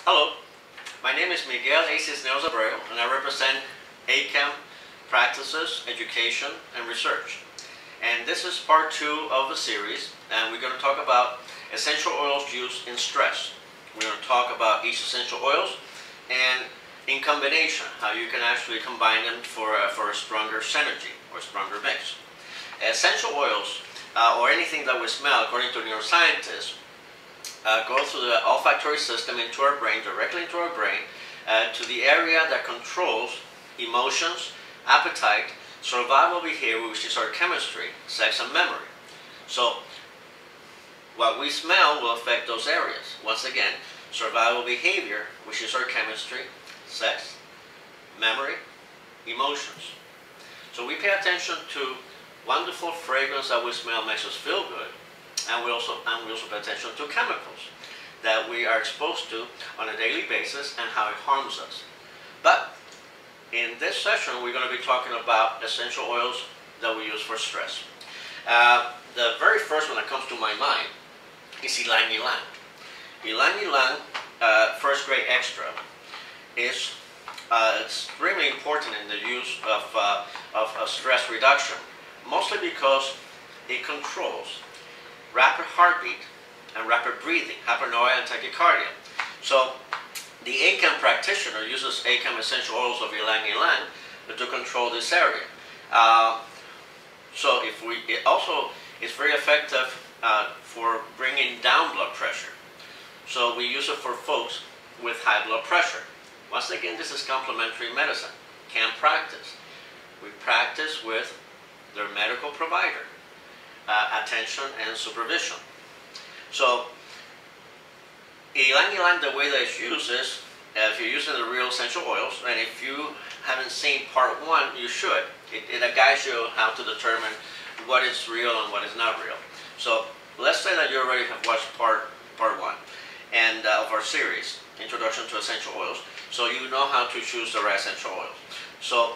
Hello, my name is Miguel Cisneros-Abreu and I represent ACAM Practices, Education, and Research. And this is part 2 of the series, and we're going to talk about essential oils used in stress. We're going to talk about each essential oils and in combination, how you can actually combine them for a stronger synergy or stronger mix. Essential oils, or anything that we smell, according to neuroscientists, go through the olfactory system into our brain, directly into our brain, to the area that controls emotions, appetite, survival behavior, which is our chemistry, sex, and memory. So what we smell will affect those areas. Once again, survival behavior, which is our chemistry, sex, memory, emotions. So we pay attention to wonderful fragrance that we smell makes us feel good. And we also pay attention to chemicals that we are exposed to on a daily basis and how it harms us. But in this session, we're going to be talking about essential oils that we use for stress. The very first one that comes to my mind is Ylang. Ylang, first grade extra, is extremely important in the use of stress reduction, mostly because it controls rapid heartbeat and rapid breathing, hypernoia and tachycardia. So the ACAM practitioner uses ACAM essential oils of Ylang to control this area. So it also is very effective for bringing down blood pressure. So we use it for folks with high blood pressure. Once again, this is complementary medicine. Can practice. We practice with their medical provider. Attention and supervision. So Ylang, the way that it's used is, if you're using the real essential oils, and if you haven't seen part 1, you should. It guides you how to determine what is real and what is not real. So let's say that you already have watched part 1 and of our series, Introduction to Essential Oils, so you know how to choose the right essential oils. So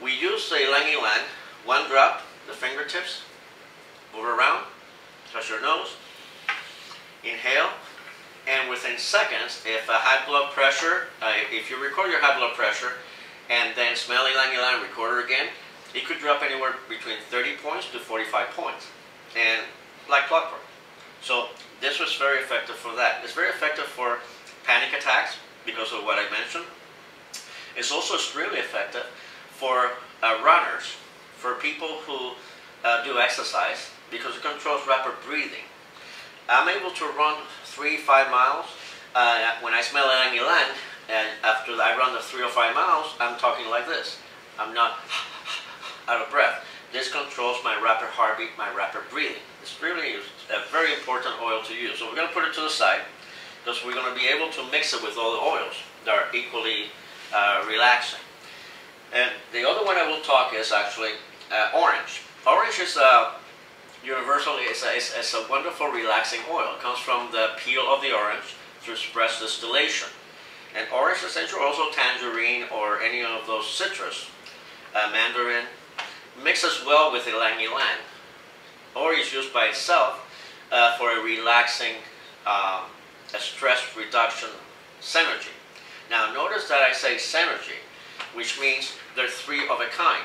we use the Ylang, 1 drop, the fingertips, move around, touch your nose, inhale, and within seconds, if a high blood pressure, if you record your high blood pressure and then smell Ylang, record it again, it could drop anywhere between 30 points to 45 points, and like clockwork. So this was very effective for that. It's very effective for panic attacks because of what I mentioned. It's also extremely effective for runners, for people who do exercise, because it controls rapid breathing. I'm able to run 3-5 miles when I smell Ylang, and after I run the 3 or 5 miles, I'm talking like this. I'm not out of breath. This controls my rapid heartbeat, my rapid breathing. It's really a very important oil to use. So we're going to put it to the side, because we're going to be able to mix it with all the oils that are equally relaxing. And the other one I will talk is actually orange. Orange is universally, it's a wonderful relaxing oil. It comes from the peel of the orange through express distillation. And orange essential, also tangerine or any of those citrus, Mandarin, mixes well with Ylang. Or is used by itself for a relaxing, a stress reduction synergy. Now notice that I say synergy, which means they're 3 of a kind.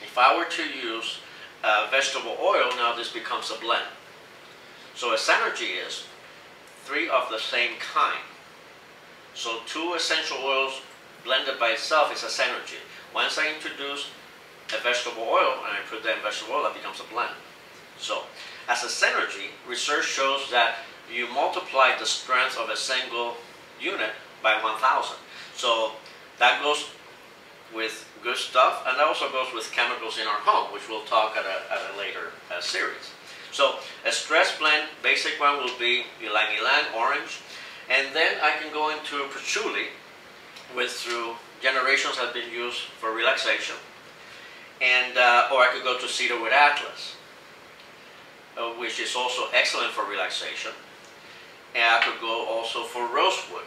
If I were to use vegetable oil, now this becomes a blend. So a synergy is 3 of the same kind. So 2 essential oils blended by itself is a synergy. Once I introduce a vegetable oil and I put that in vegetable oil, that becomes a blend. So as a synergy, research shows that you multiply the strength of a single unit by 1,000. So that goes with good stuff, and that also goes with chemicals in our home, which we'll talk at a later series. So a stress blend, basic one will be Ylang, orange, and then I can go into patchouli, which through generations has been used for relaxation, and or I could go to cedarwood atlas, which is also excellent for relaxation, and I could go also for rosewood,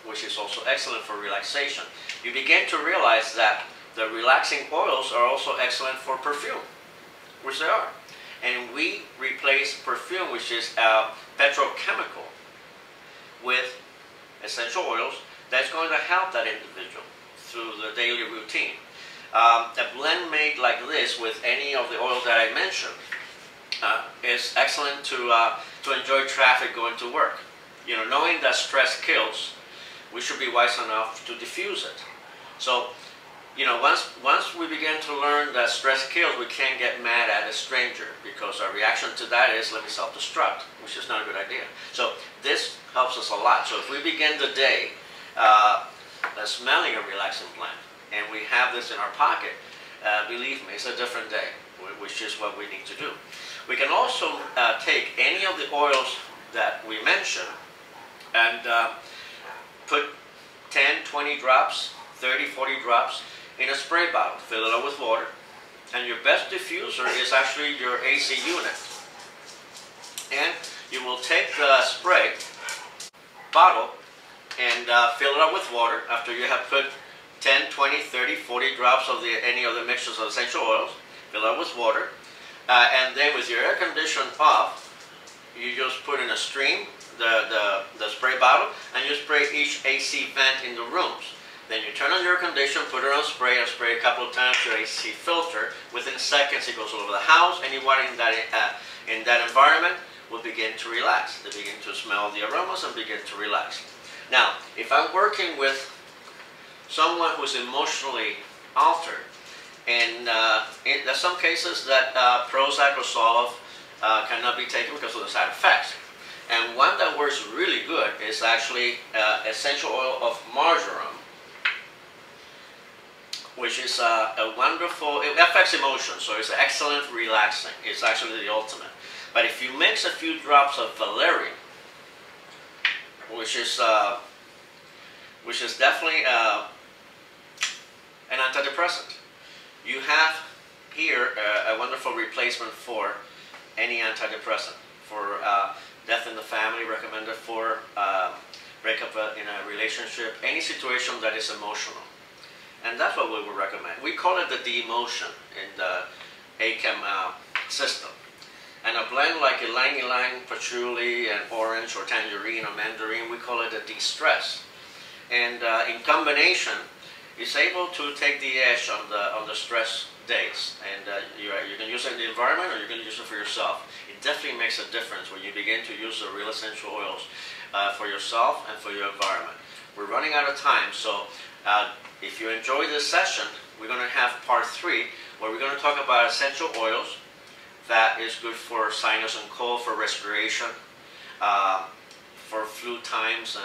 which is also excellent for relaxation. You begin to realize that the relaxing oils are also excellent for perfume, which they are. And we replace perfume, which is petrochemical, with essential oils that's going to help that individual through the daily routine. A blend made like this with any of the oils that I mentioned is excellent to enjoy traffic going to work. You know, knowing that stress kills, we should be wise enough to diffuse it. So, you know, once we begin to learn that stress kills, we can't get mad at a stranger, because our reaction to that is, let me self-destruct, which is not a good idea. So this helps us a lot. So if we begin the day smelling a relaxing blend, and we have this in our pocket, believe me, it's a different day, which is what we need to do. We can also take any of the oils that we mentioned and put 10, 20 drops, 30, 40 drops in a spray bottle, fill it up with water, and your best diffuser is actually your AC unit. And you will take the spray bottle and fill it up with water after you have put 10, 20, 30, 40 drops of any of the mixtures of essential oils, fill it up with water, and then with your air condition off, you just put in a stream the spray bottle, and you spray each AC vent in the rooms. Then you turn on your air condition, put it on spray, and spray a couple of times your AC filter. Within seconds, it goes all over the house. Anyone in that environment will begin to relax. They begin to smell the aromas and begin to relax. Now, if I'm working with someone who's emotionally altered, and there's some cases that Prozac or Zoloft cannot be taken because of the side effects. And one that works really good is actually essential oil of marjoram, which is a wonderful, it affects emotion, so it's excellent relaxing. It's actually the ultimate. But if you mix a few drops of valerian, which is definitely an antidepressant, you have here a wonderful replacement for any antidepressant. For death in the family, recommended for breakup in a relationship, any situation that is emotional. And that's what we would recommend. We call it the de-emotion in the ACAM system. And a blend like Ylang, patchouli, and orange, or tangerine, or mandarin, we call it a de-stress. And in combination, it's able to take the edge on the stress days. And you can use it in the environment, or you can use it for yourself. It definitely makes a difference when you begin to use the real essential oils for yourself and for your environment. We're running out of time, so if you enjoy this session, we're going to have part 3, where we're going to talk about essential oils that is good for sinus and cold, for respiration, for flu times,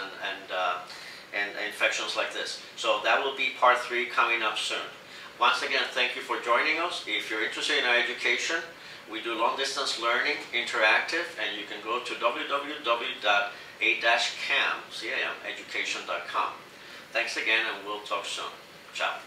and infections like this. So that will be part 3 coming up soon. Once again, thank you for joining us. If you're interested in our education, we do long-distance learning, interactive, and you can go to www.a-cam.education.com. Thanks again, and we'll talk soon. Ciao.